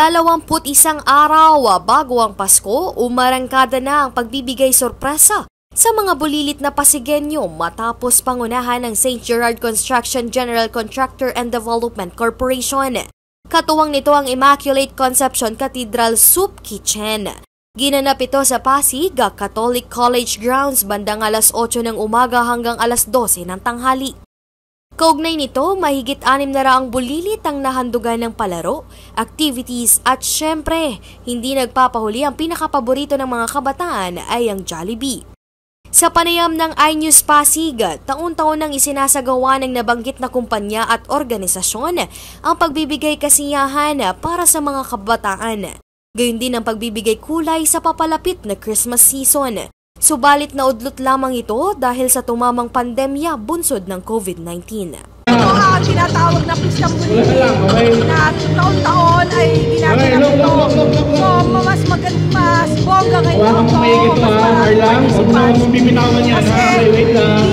21 araw bago ang Pasko, umarangkada na ang pagbibigay sorpresa sa mga bulilit na Pasigueño matapos pangunahan ng St. Gerard Construction General Contractor and Development Corporation. Katuwang nito ang Immaculate Conception Cathedral Soup Kitchen. Ginanap ito sa Pasig Catholic College Grounds bandang alas 8 ng umaga hanggang alas 12 ng tanghali. Kaugnay nito, mahigit 6 na raang bulilit ang nahandugan ng palaro, activities at syempre, hindi nagpapahuli ang pinakapaborito ng mga kabataan ay ang Jollibee. Sa panayam ng iNews Pasig, taon-taon nang isinasagawa ng nabanggit na kumpanya at organisasyon ang pagbibigay kasiyahan para sa mga kabataan. Gayon din ang pagbibigay kulay sa papalapit na Christmas season. Subalit na udlot lamang ito dahil sa tumamang pandemya bunsod ng COVID-19. Ito ang tinatawag na pistang bulilit na taon-taon ay ginaganap ito. So mas bongga ngayon ito, mas marami participan. Kasi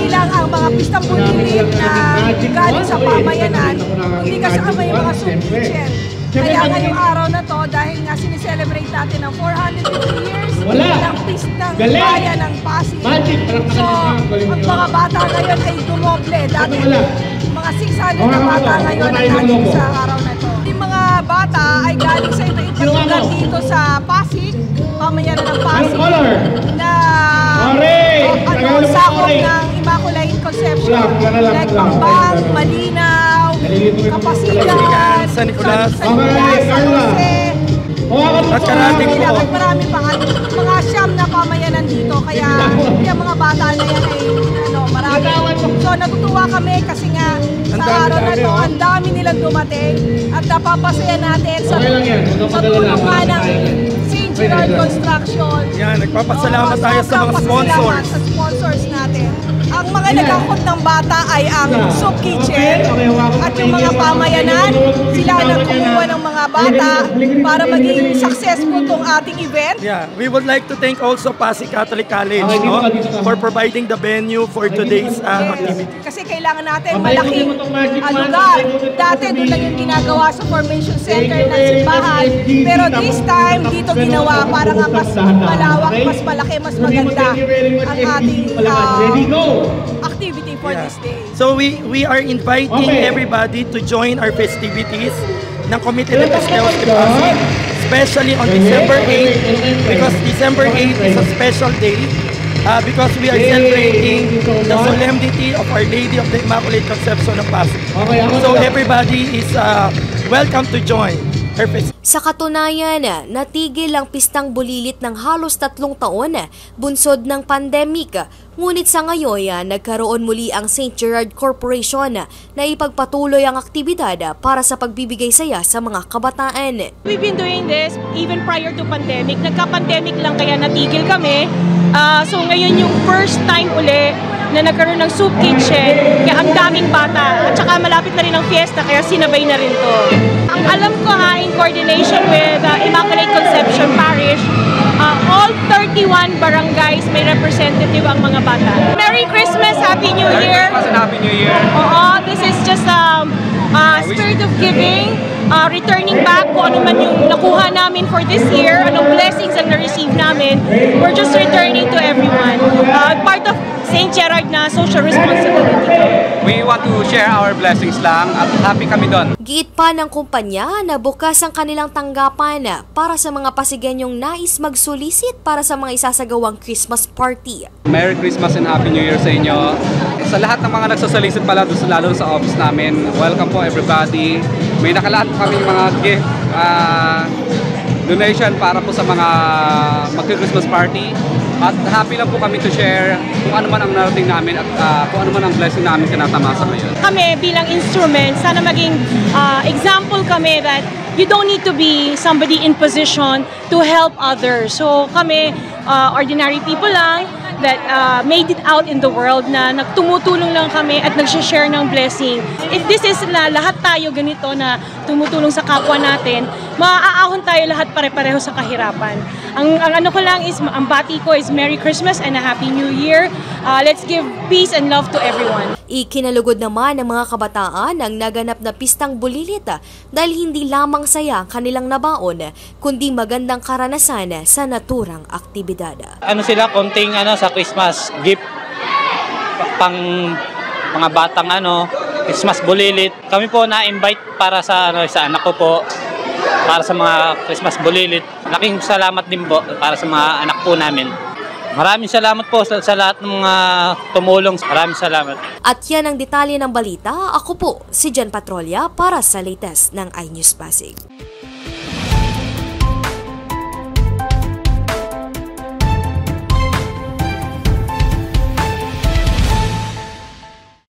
bilang ang mga pistang bulilit na galing sa pamayanan, hindi kasama yung mga soup kitchen. Kaya ngayong araw na to, dahil nga sineselebrate natin ang 450 years ng pistang bayan ng Pasig. So, ang mga bata ngayon ay dumoble. Dati, mga 600 na bata ngayon ang natin sa araw na to. Yung mga bata ay galing sa iba-ibang lugar dito sa Pasig, pamayanan ng Pasig, na sakop ng Immaculate Conception, like Pambang, Malinaw, Kapasigan, San Nicolas, San Jose, at karating po. At marami pang mga siyam na pamayanan dito, kaya yung mga bata na yan ay marami. So natutuwa kami kasi nga sa araw na to, ang dami nilang dumating at napapasaya natin sa pagtulungan ng St. Gerard Construction. Yan, nagpapasalamat tayo sa mga sponsors. Sa sponsors natin. Ang mga nag-akot ng bata ay ang Soup Kitchen at yung mga pamayanan, sila nagkumuha ng mga bata para maging successful tong ating event. Yeah, we would like to thank also Pasig Catholic College for providing the venue for today's activity. Kasi kailangan natin malaking lugar. Dati doon lang yung ginagawa sa Formation Center ng simbahan, pero this time dito ginawa para nga mas malawak, mas malaki, mas maganda ang ating activity for this day. So we are inviting everybody to join our festivities ng Comité de Festejos de Pasig, especially on December 8 because December 8 is a special day because we are celebrating the solemnity of Our Lady of the Immaculate Conception of Pasig. So everybody is welcome to join. Sa katunayan, natigil ang pistang bulilit ng halos 3 taon bunsod ng pandemic. Ngunit sa ngayon, nagkaroon muli ang St. Gerard Corporation na ipagpatuloy ang aktibidad para sa pagbibigay saya sa mga kabataan. We've been doing this even prior to pandemic. Nagka-pandemic lang kaya natigil kami. So ngayon yung first time uli na nagkaroon ng soup kitchen, kaya ang daming bata at saka malapit na rin ang fiesta kaya sinabay na rin to. Ang alam ko in coordination with Immaculate Conception Parish, all 31 barangays may representative ang mga bata. Merry Christmas, Happy New Year! Merry Christmas and Happy New Year! This is just spirit of giving, returning back kung ano man yung nakuha namin for this year, anong blessings ang na-receive namin. We're just returning to everyone. Part of St. Gerard na social responsibility. We want to share our blessings lang at happy kami doon. Giit pa ng kumpanya na bukas ang kanilang tanggapan para sa mga Pasigueñong nais magsulisit para sa mga isasagawang Christmas party. Merry Christmas and Happy New Year sa inyo. Sa lahat ng mga nagsasalisit pala lalo sa office namin, welcome po everybody. May nakalaan po kami mga gift donation para po sa mga mag-Christmas party. At happy lang po kami to share kung ano man ang narating namin at kung ano man ang blessing namin kinatamasa ngayon. Kami bilang instrument, sana maging example kami that you don't need to be somebody in position to help others. So kami, ordinary people lang that made it out in the world na nagtumutulong lang kami at nag-share ng blessing. If this is lahat tayo ganito na tumutulong sa kapwa natin, maaahon tayo lahat pare-pareho sa kahirapan. Ang ano ko lang is, ang bati ko is Merry Christmas and a Happy New Year. Let's give peace and love to everyone. Ikinalugod naman ng mga kabataan ang naganap na pistang bulilit dahil hindi lamang saya ang kanilang nabaon, kundi magandang karanasan sa naturang aktibidad. Ano sila, konting sa Christmas gift pang mga batang Christmas bulilit. Kami po na-invite para sa anak ko po, para sa mga Christmas bulilit. Laking salamat din po para sa mga anak po namin. Maraming salamat po sa lahat ng mga tumulong. Maraming salamat. At yan ang detalye ng balita. Ako po si Jen Patrolya para sa latest ng iNews Pasig.